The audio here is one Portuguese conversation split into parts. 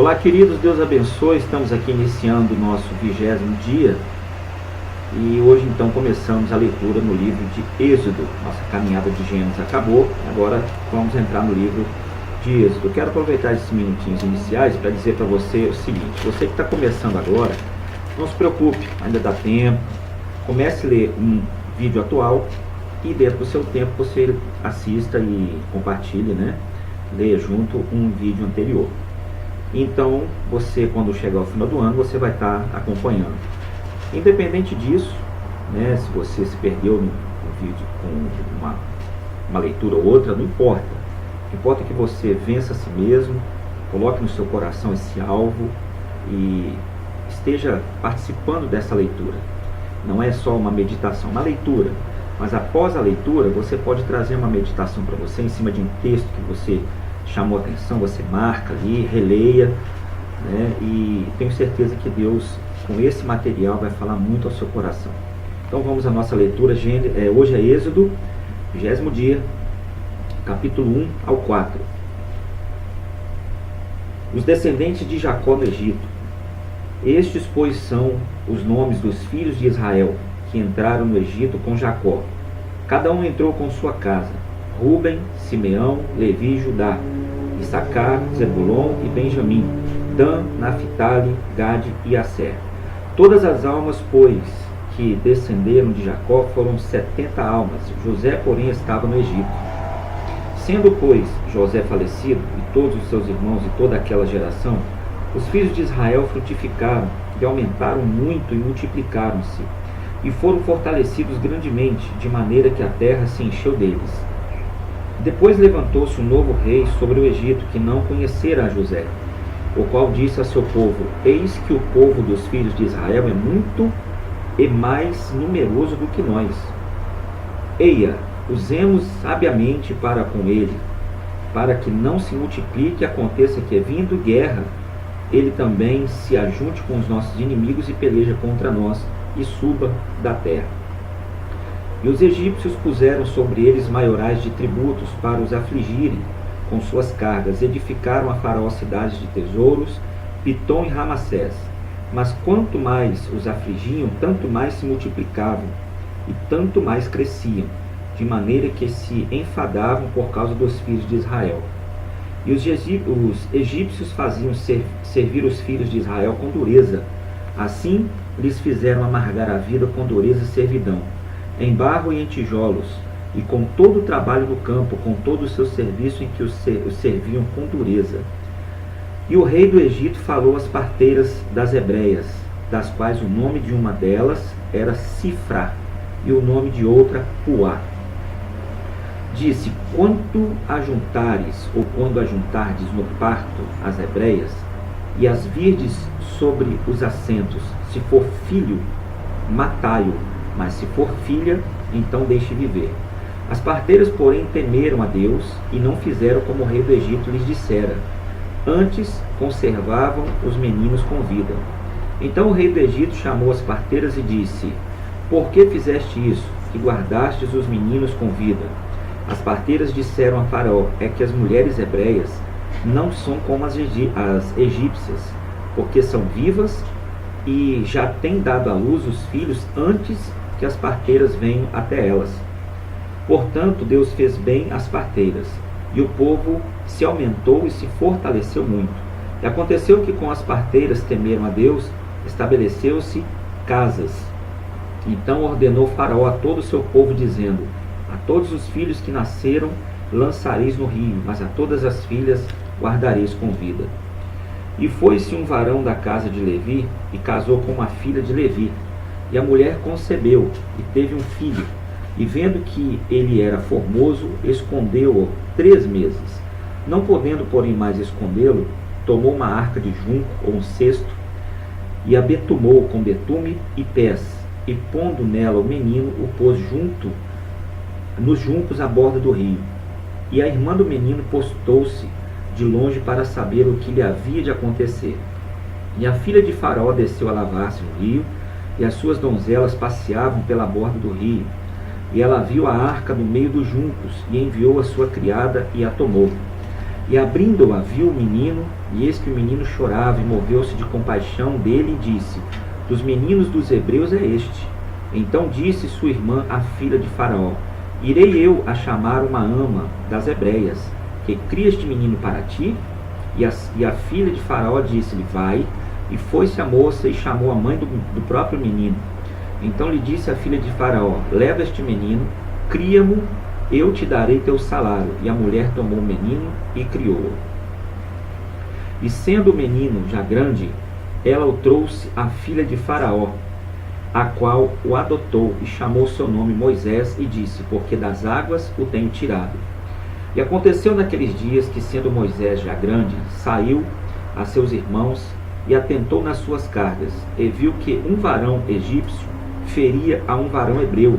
Olá, queridos, Deus abençoe. Estamos aqui iniciando o nosso 20º dia e hoje então começamos a leitura no livro de Êxodo. Nossa caminhada de Gênesis acabou, agora vamos entrar no livro de Êxodo. Quero aproveitar esses minutinhos iniciais para dizer para você o seguinte: você que está começando agora, não se preocupe, ainda dá tempo. Comece a ler um vídeo atual e dentro do seu tempo você assista e compartilhe, leia junto um vídeo anterior. Então, você, quando chegar ao final do ano, você vai estar acompanhando. Independente disso, se você se perdeu no vídeo com uma leitura ou outra, não importa. O que importa é que você vença a si mesmo, coloque no seu coração esse alvo e esteja participando dessa leitura. Não é só uma meditação, uma leitura. Mas após a leitura, você pode trazer uma meditação para você em cima de um texto que você chamou a atenção, você marca ali, releia, e tenho certeza que Deus, com esse material, vai falar muito ao seu coração. Então vamos à nossa leitura. Hoje é Êxodo, 20º dia, capítulo 1 ao 4. Os descendentes de Jacó no Egito. Estes, pois, são os nomes dos filhos de Israel, que entraram no Egito com Jacó. Cada um entrou com sua casa: Ruben, Simeão, Levi e Judá, Issacar, Zebulon e Benjamim, Dan, Naphtali, Gade e Asser. Todas as almas, pois, que descenderam de Jacó foram 70 almas. José, porém, estava no Egito. Sendo, pois, José falecido, e todos os seus irmãos e toda aquela geração, os filhos de Israel frutificaram e aumentaram muito e multiplicaram-se, e foram fortalecidos grandemente, de maneira que a terra se encheu deles. Depois levantou-se um novo rei sobre o Egito, que não conhecera a José, o qual disse a seu povo: Eis que o povo dos filhos de Israel é muito e mais numeroso do que nós. Eia, usemos sabiamente para com ele, para que não se multiplique e aconteça que, vindo guerra, ele também se ajunte com os nossos inimigos e peleja contra nós e suba da terra. E os egípcios puseram sobre eles maiorais de tributos para os afligirem com suas cargas. Edificaram a Faraó cidades de tesouros, Pitom e Ramassés. Mas quanto mais os afligiam, tanto mais se multiplicavam e tanto mais cresciam, de maneira que se enfadavam por causa dos filhos de Israel. E os egípcios faziam servir os filhos de Israel com dureza. Assim lhes fizeram amargar a vida com dureza e servidão, em barro e em tijolos, e com todo o trabalho do campo, com todo o seu serviço em que os serviam com dureza. E o rei do Egito falou às parteiras das hebreias, das quais o nome de uma delas era Sifrá, e o nome de outra Puá. Disse: quando ajuntares, ou quando ajuntardes no parto as hebreias, e as virdes sobre os assentos, se for filho, matai-o, mas se for filha, então deixe viver. As parteiras, porém, temeram a Deus e não fizeram como o rei do Egito lhes dissera. Antes, conservavam os meninos com vida. Então o rei do Egito chamou as parteiras e disse: por que fizeste isso, que guardastes os meninos com vida? As parteiras disseram a Faraó: é que as mulheres hebreias não são como as egípcias, porque são vivas e já têm dado à luz os filhos antes que as parteiras venham até elas. Portanto, Deus fez bem às parteiras, e o povo se aumentou e se fortaleceu muito. E aconteceu que com as parteiras temeram a Deus, estabeleceu-se casas. Então ordenou Faraó a todo o seu povo, dizendo: a todos os filhos que nasceram lançareis no rio, mas a todas as filhas guardareis com vida. E foi-se um varão da casa de Levi, e casou com uma filha de Levi. E a mulher concebeu, e teve um filho. E vendo que ele era formoso, escondeu-o 3 meses. Não podendo, porém, mais escondê-lo, tomou uma arca de junco, ou um cesto, e a betumou com betume e pés, e pondo nela o menino, o pôs nos juncos à borda do rio. E a irmã do menino postou-se de longe para saber o que lhe havia de acontecer. E a filha de Faraó desceu a lavar-se no rio, e as suas donzelas passeavam pela borda do rio. E ela viu a arca no meio dos juncos, e enviou a sua criada, e a tomou. E abrindo-a, viu o menino E eis que o menino chorava e moveu-se de compaixão dele e disse: dos meninos dos hebreus é este. Então disse sua irmã, a filha de Faraó: irei eu a chamar uma ama das hebreias, que cria este menino para ti? E a filha de Faraó disse-lhe: vai. E foi-se a moça e chamou a mãe do próprio menino. Então lhe disse a filha de Faraó: leva este menino, cria-mo, eu te darei teu salário. E a mulher tomou o menino e criou-o. E sendo o menino já grande, ela o trouxe à filha de Faraó, a qual o adotou e chamou seu nome Moisés e disse: porque das águas o tenho tirado. E aconteceu naqueles dias que, sendo Moisés já grande, saiu a seus irmãos e atentou nas suas cargas, e viu que um varão egípcio feria a um varão hebreu,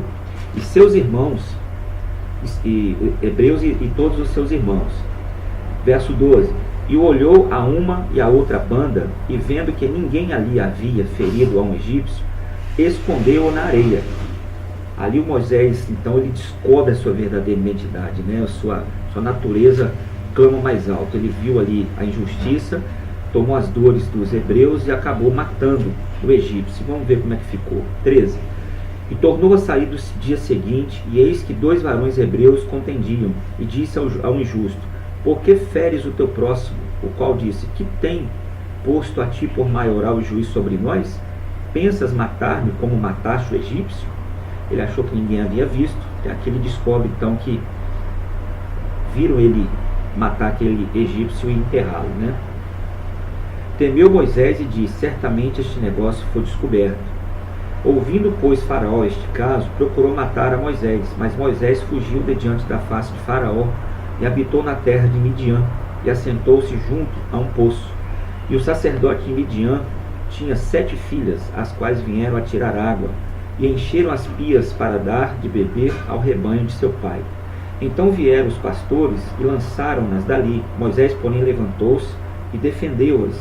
e seus irmãos, hebreus e todos os seus irmãos. Verso 12. E olhou a uma e a outra banda, e vendo que ninguém ali havia ferido a um egípcio, escondeu-o na areia. Ali o Moisés, então, ele descobre a sua verdadeira identidade, né? A sua natureza clama mais alto. Ele viu ali a injustiça, tomou as dores dos hebreus e acabou matando o egípcio. Vamos ver como é que ficou. 13. E tornou a sair do dia seguinte, e eis que 2 varões hebreus contendiam, e disse ao injusto: por que feres o teu próximo? O qual disse: que tem posto a ti por maioral e juiz sobre nós? Pensas matar-me como mataste o egípcio? Ele achou que ninguém havia visto. Aqui ele descobre então que viram ele matar aquele egípcio e enterrá-lo, né? Temeu Moisés e disse: certamente este negócio foi descoberto. Ouvindo, pois, Faraó este caso, procurou matar a Moisés, mas Moisés fugiu de diante da face de Faraó e habitou na terra de Midian, e assentou-se junto a um poço. E o sacerdote de Midian tinha 7 filhas, as quais vieram a tirar água, e encheram as pias para dar de beber ao rebanho de seu pai. Então vieram os pastores e lançaram-nas dali. Moisés, porém, levantou-se e defendeu-as,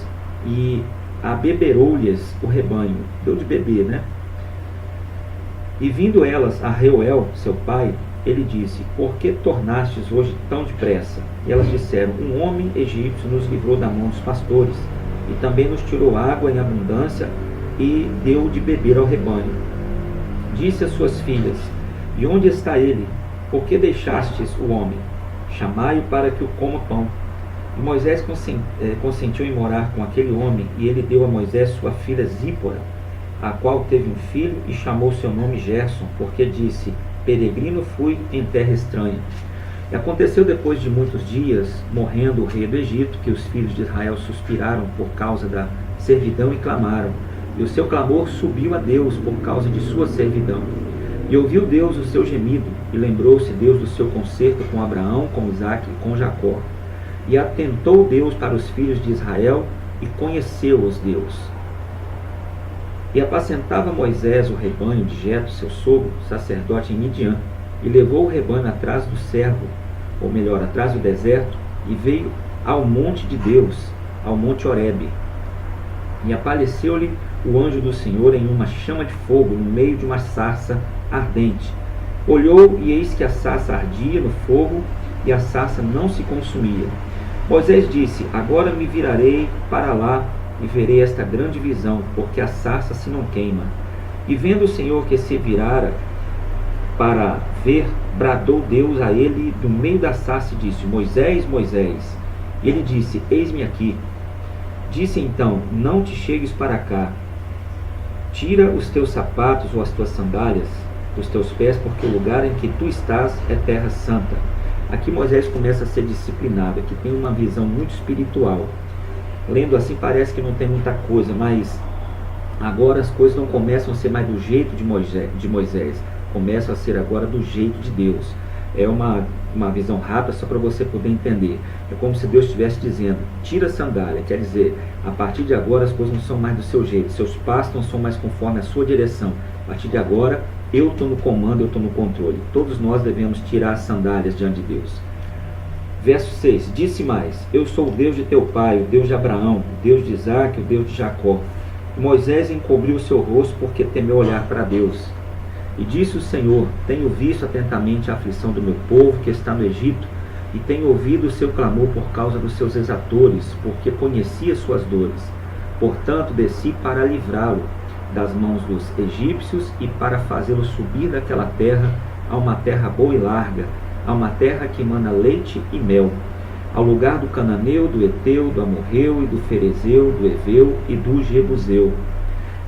e abeberou-lhes o rebanho. Deu de beber, né? E vindo elas a Reuel, seu pai, ele disse: por que tornastes hoje tão depressa? E elas disseram: um homem egípcio nos livrou da mão dos pastores, e também nos tirou água em abundância, e deu de beber ao rebanho. Disse às suas filhas: e onde está ele? Por que deixastes o homem? Chamai-o para que o coma pão. E Moisés consentiu em morar com aquele homem, e ele deu a Moisés sua filha Zípora, a qual teve um filho, e chamou seu nome Gerson, porque disse: peregrino fui em terra estranha. E aconteceu depois de muitos dias, morrendo o rei do Egito, que os filhos de Israel suspiraram por causa da servidão e clamaram. E o seu clamor subiu a Deus por causa de sua servidão. E ouviu Deus o seu gemido, e lembrou-se Deus do seu concerto com Abraão, com Isaque e com Jacó. E atentou Deus para os filhos de Israel, e conheceu-os Deus. E apacentava Moisés o rebanho de Jetro, seu sogro, sacerdote em Midian, e levou o rebanho atrás do servo, ou melhor, atrás do deserto, e veio ao monte de Deus, ao monte Horebe. E apareceu-lhe o anjo do Senhor em uma chama de fogo, no meio de uma sarça ardente. Olhou, e eis que a sarça ardia no fogo, e a sarça não se consumia. Moisés disse: agora me virarei para lá, e verei esta grande visão, porque a sarça se não queima. E vendo o Senhor que se virara para ver, bradou Deus a ele do meio da sarça e disse: Moisés, Moisés. E ele disse: eis-me aqui. Disse então: não te chegues para cá, tira os teus sapatos ou as tuas sandálias dos teus pés, porque o lugar em que tu estás é terra santa. Aqui Moisés começa a ser disciplinado. Aqui tem uma visão muito espiritual. Lendo assim parece que não tem muita coisa, mas agora as coisas não começam a ser mais do jeito de Moisés, começam a ser agora do jeito de Deus. É uma visão rápida só para você poder entender. É como se Deus estivesse dizendo: tira a sandália, quer dizer, a partir de agora as coisas não são mais do seu jeito, seus passos não são mais conforme a sua direção. A partir de agora eu estou no comando, eu estou no controle. Todos nós devemos tirar as sandálias diante de Deus. Verso 6, disse mais: eu sou o Deus de teu pai, o Deus de Abraão, o Deus de Isaque, o Deus de Jacó. E Moisés encobriu o seu rosto porque temeu olhar para Deus. E disse o Senhor: tenho visto atentamente a aflição do meu povo que está no Egito, e tenho ouvido o seu clamor por causa dos seus exatores, porque conhecia suas dores. Portanto, desci para livrá-lo das mãos dos egípcios e para fazê-lo subir daquela terra a uma terra boa e larga, a uma terra que emana leite e mel, ao lugar do cananeu, do eteu, do amorreu e do ferezeu, do eveu e do jebuseu.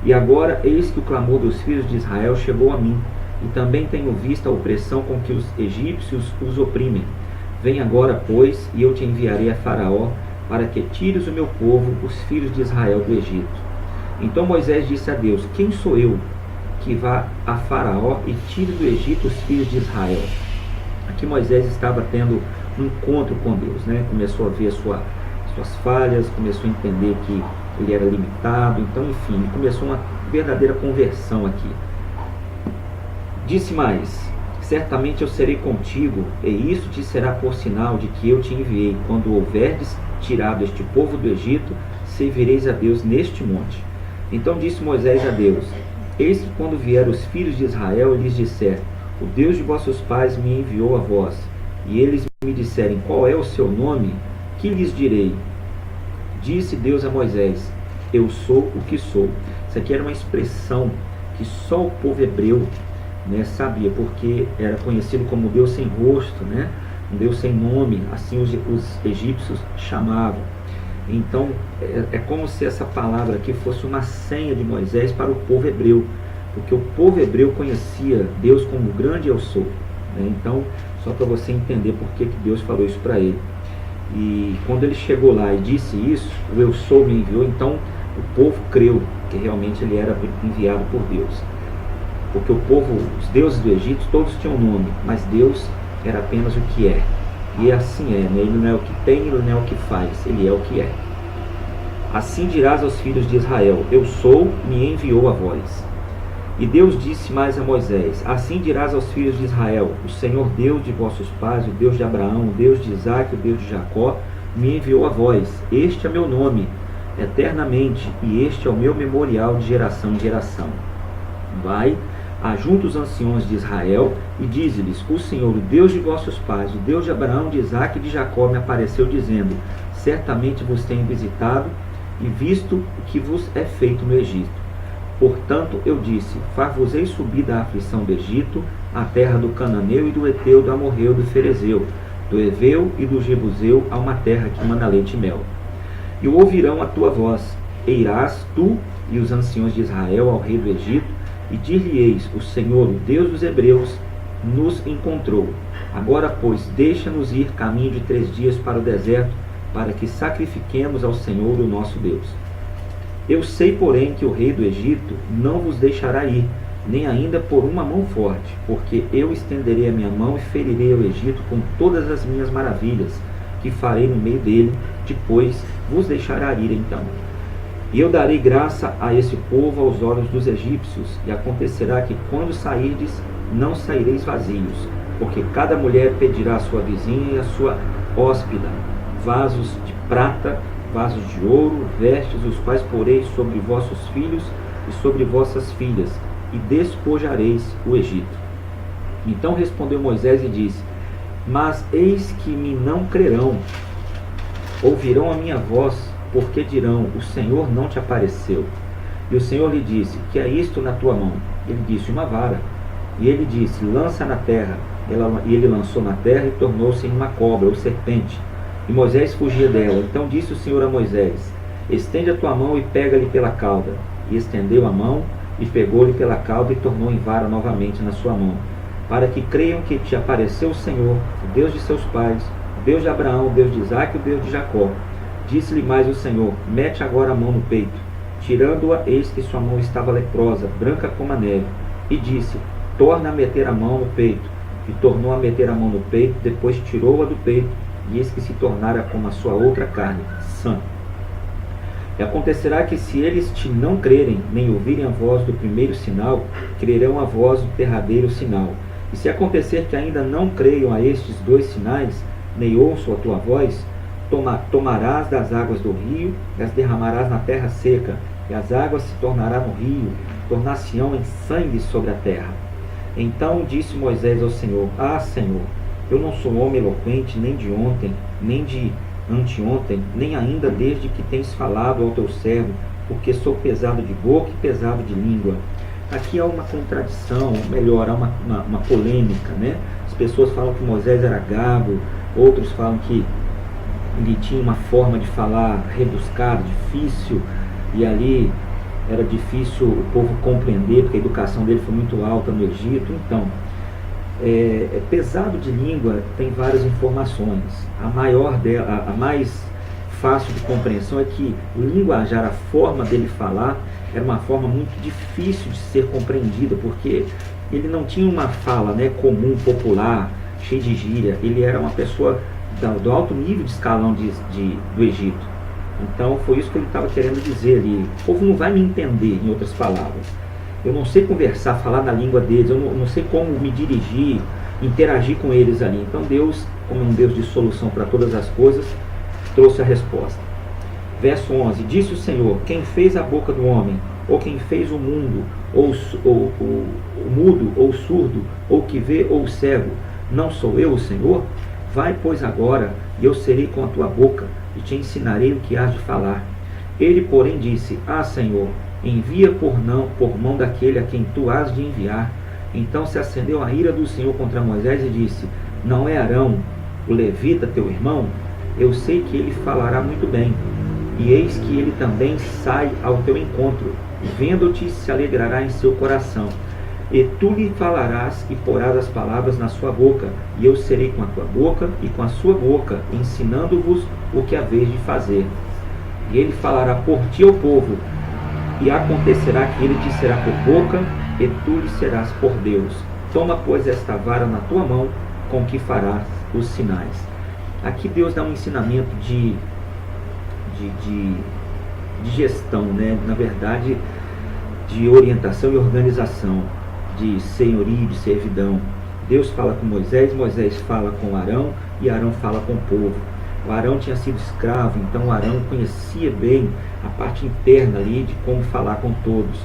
E agora eis que o clamor dos filhos de Israel chegou a mim, e também tenho visto a opressão com que os egípcios os oprimem. Vem agora, pois, e eu te enviarei a Faraó, para que tires o meu povo, os filhos de Israel, do Egito. Então Moisés disse a Deus: quem sou eu que vá a Faraó e tire do Egito os filhos de Israel? Aqui Moisés estava tendo um encontro com Deus, né? Começou a ver suas falhas, começou a entender que ele era limitado, então enfim, começou uma verdadeira conversão aqui. Disse mais: certamente eu serei contigo, e isso te será por sinal de que eu te enviei. Quando houverdes tirado este povo do Egito, servireis a Deus neste monte. Então disse Moisés a Deus: eis que quando vieram os filhos de Israel e lhes disser: o Deus de vossos pais me enviou a vós, e eles me disserem: qual é o seu nome? Que lhes direi? Disse Deus a Moisés: eu sou o que sou. Isso aqui era uma expressão que só o povo hebreu, né, sabia, porque era conhecido como Deus sem rosto, né, um Deus sem nome, assim os egípcios chamavam. Então é como se essa palavra aqui fosse uma senha de Moisés para o povo hebreu, porque o povo hebreu conhecia Deus como grande eu sou, né? Então, só para você entender por que Deus falou isso para ele. E quando ele chegou lá e disse isso, o eu sou me enviou, então o povo creu que realmente ele era enviado por Deus. Porque o povo, os deuses do Egito, todos tinham nome, mas Deus era apenas o que é. E assim é, né? Ele não é o que tem, ele não é o que faz, ele é o que é. Assim dirás aos filhos de Israel: eu sou, me enviou a vós. E Deus disse mais a Moisés: assim dirás aos filhos de Israel: o Senhor Deus de vossos pais, o Deus de Abraão, o Deus de Isaque, o Deus de Jacó, me enviou a vós. Este é meu nome, eternamente, e este é o meu memorial de geração em geração. Vai, ajunta os anciões de Israel e dize-lhes: o Senhor, o Deus de vossos pais, o Deus de Abraão, de Isaque e de Jacó, me apareceu dizendo: certamente vos tenho visitado e visto o que vos é feito no Egito. Portanto eu disse: far-vos-ei subir da aflição do Egito, à terra do cananeu e do eteu, do amorreu, do ferezeu, do eveu e do jebuseu, a uma terra que mana leite e mel. E ouvirão a tua voz, e irás tu e os anciões de Israel ao rei do Egito, e dir-lhe-eis: o Senhor, o Deus dos hebreus, nos encontrou. Agora, pois, deixa-nos ir caminho de 3 dias para o deserto, para que sacrifiquemos ao Senhor o nosso Deus. Eu sei, porém, que o rei do Egito não vos deixará ir, nem ainda por uma mão forte, porque eu estenderei a minha mão e ferirei ao Egito com todas as minhas maravilhas, que farei no meio dele, depois vos deixará ir então. E eu darei graça a esse povo aos olhos dos egípcios, e acontecerá que quando sairdes, não saireis vazios, porque cada mulher pedirá à sua vizinha e à sua hóspeda vasos de prata, vasos de ouro, vestes, os quais poreis sobre vossos filhos e sobre vossas filhas, e despojareis o Egito. Então respondeu Moisés e disse: mas eis que me não crerão, ouvirão a minha voz, porque dirão: o Senhor não te apareceu. E o Senhor lhe disse: que é isto na tua mão? Ele disse: uma vara. E ele disse: lança na terra. E ele lançou na terra e tornou-se em uma cobra ou serpente. E Moisés fugia dela. Então disse o Senhor a Moisés: estende a tua mão e pega-lhe pela cauda. E estendeu a mão e pegou-lhe pela cauda e tornou em vara novamente na sua mão, para que creiam que te apareceu o Senhor, o Deus de seus pais, o Deus de Abraão, o Deus de Isaque e o Deus de Jacó. Disse-lhe mais o Senhor: mete agora a mão no peito. Tirando-a, eis que sua mão estava leprosa, branca como a neve. E disse: torna a meter a mão no peito. E tornou a meter a mão no peito, depois tirou-a do peito, e eis que se tornara como a sua outra carne, sã. E acontecerá que se eles te não crerem, nem ouvirem a voz do primeiro sinal, crerão a voz do derradeiro sinal. E se acontecer que ainda não creiam a estes 2 sinais, nem ouçam a tua voz, tomarás das águas do rio, e as derramarás na terra seca, e as águas se tornarão no rio, tornar-se-ão em sangue sobre a terra. Então disse Moisés ao Senhor: ah, Senhor, Eu não sou homem eloquente, nem de ontem, nem de anteontem, nem ainda desde que tens falado ao teu servo, porque sou pesado de boca e pesado de língua. Aqui há uma contradição, melhor, há uma polêmica, né? As pessoas falam que Moisés era gago, outros falam que ele tinha uma forma de falar rebuscada, difícil, e ali era difícil o povo compreender, porque a educação dele foi muito alta no Egito. Então, pesado de língua tem várias informações. A maior dela, a mais fácil de compreensão é que o linguajar, a forma dele falar, era uma forma muito difícil de ser compreendida, porque ele não tinha uma fala, né, comum, popular, cheia de gíria. Ele era uma pessoa do alto nível de escalão do Egito. Então foi isso que ele estava querendo dizer ali. O povo não vai me entender, em outras palavras. Eu não sei conversar, falar na língua deles, eu não sei como me dirigir, interagir com eles ali. Então Deus, como é um Deus de solução para todas as coisas, trouxe a resposta. Verso 11, disse o Senhor, quem fez a boca do homem, ou quem fez o mundo, ou o mudo, ou o surdo, ou o que vê, ou o cego, não sou eu o Senhor? Vai, pois, agora, e eu serei com a tua boca, e te ensinarei o que hás de falar. Ele, porém, disse, Senhor, envia por mão daquele a quem tu hás de enviar. Então se acendeu a ira do Senhor contra Moisés e disse, não é Arão, o levita, teu irmão? Eu sei que ele falará muito bem, e eis que ele também sai ao teu encontro, vendo-te se alegrará em seu coração. E tu lhe falarás e porás as palavras na sua boca, e eu serei com a tua boca e com a sua boca, ensinando-vos o que haveis de fazer. E ele falará por ti ao povo, e acontecerá que ele te será por boca, e tu lhe serás por Deus. Toma, pois, esta vara na tua mão, com que farás os sinais. Aqui Deus dá um ensinamento de gestão, né? Na verdade, de orientação e organização, de senhorio, de servidão. Deus fala com Moisés, Moisés fala com Arão, e Arão fala com o povo. O Arão tinha sido escravo, então Arão conhecia bem a parte interna ali de como falar com todos.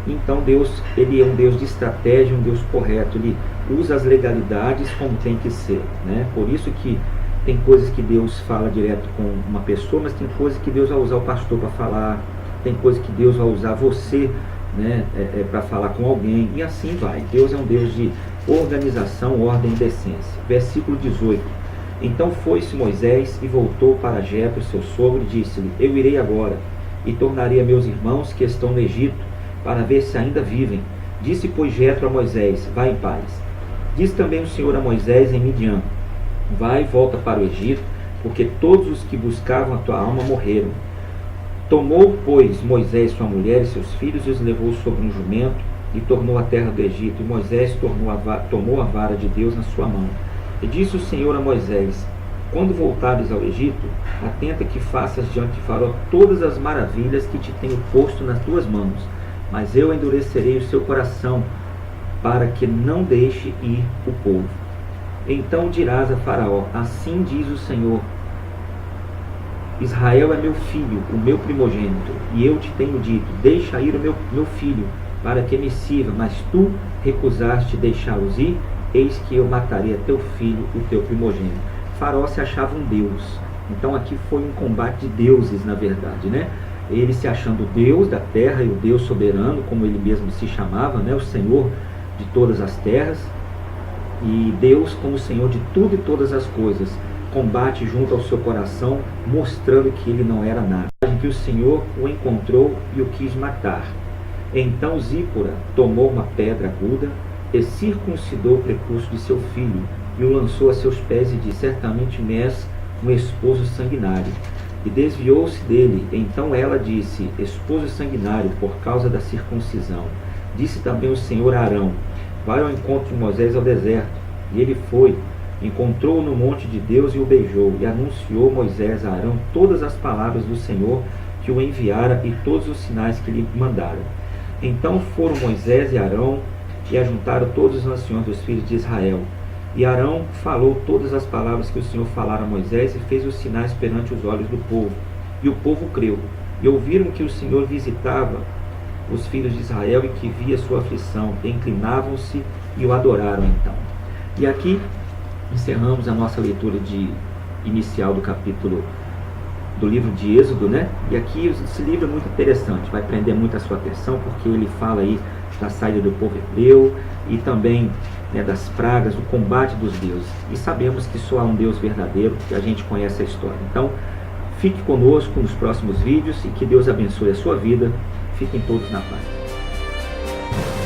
Então Deus, ele é um Deus de estratégia, um Deus correto, ele usa as legalidades como tem que ser, né? Por isso que tem coisas que Deus fala direto com uma pessoa, mas tem coisas que Deus vai usar o pastor para falar, tem coisas que Deus vai usar você, né, para falar com alguém, e assim vai. Deus é um Deus de organização, ordem e decência. Versículo 18. Então foi-se Moisés e voltou para Jetro, seu sogro, e disse-lhe, eu irei agora, e tornarei a meus irmãos que estão no Egito, para ver se ainda vivem. Disse, pois, Jetro a Moisés, vai em paz. Disse também o Senhor a Moisés em Midian, vai e volta para o Egito, porque todos os que buscavam a tua alma morreram. Tomou, pois, Moisés sua mulher e seus filhos e os levou sobre um jumento e tornou à terra do Egito. E Moisés tomou a vara de Deus na sua mão. E disse o Senhor a Moisés, quando voltares ao Egito, atenta que faças diante de Faraó todas as maravilhas que te tenho posto nas tuas mãos, mas eu endurecerei o seu coração, para que não deixe ir o povo. Então dirás a Faraó, assim diz o Senhor, Israel é meu filho, o meu primogênito, e eu te tenho dito, deixa ir o meu filho, para que me sirva, mas tu recusaste deixá-los ir, eis que eu matarei a teu filho, o teu primogênito. Faraó se achava um deus, então aqui foi um combate de deuses, na verdade, né? Ele se achando o Deus da terra e o Deus soberano, como ele mesmo se chamava, né? O Senhor de todas as terras, e Deus como Senhor de tudo e todas as coisas, combate junto ao seu coração, mostrando que ele não era nada, que o Senhor o encontrou e o quis matar. Então Zípora tomou uma pedra aguda e circuncidou o prepúcio de seu filho, e o lançou a seus pés e disse, certamente me és um esposo sanguinário. E desviou-se dele. Então ela disse, esposo sanguinário, por causa da circuncisão. Disse também o Senhor a Arão, vai ao encontro de Moisés ao deserto. E ele foi, encontrou-o no monte de Deus e o beijou, e anunciou Moisés a Arão todas as palavras do Senhor que o enviara e todos os sinais que lhe mandara. Então foram Moisés e Arão e ajuntaram todos os anciões dos filhos de Israel. E Arão falou todas as palavras que o Senhor falara a Moisés e fez os sinais perante os olhos do povo. E o povo creu. E ouviram que o Senhor visitava os filhos de Israel e que via sua aflição. E inclinavam-se e o adoraram então. E aqui encerramos a nossa leitura inicial do capítulo do livro de Êxodo, né? E aqui esse livro é muito interessante, vai prender muito a sua atenção, porque ele fala aí da saída do povo hebreu e também, né, das pragas, do combate dos deuses. E sabemos que só há um Deus verdadeiro, que a gente conhece a história. Então, fique conosco nos próximos vídeos e que Deus abençoe a sua vida. Fiquem todos na paz.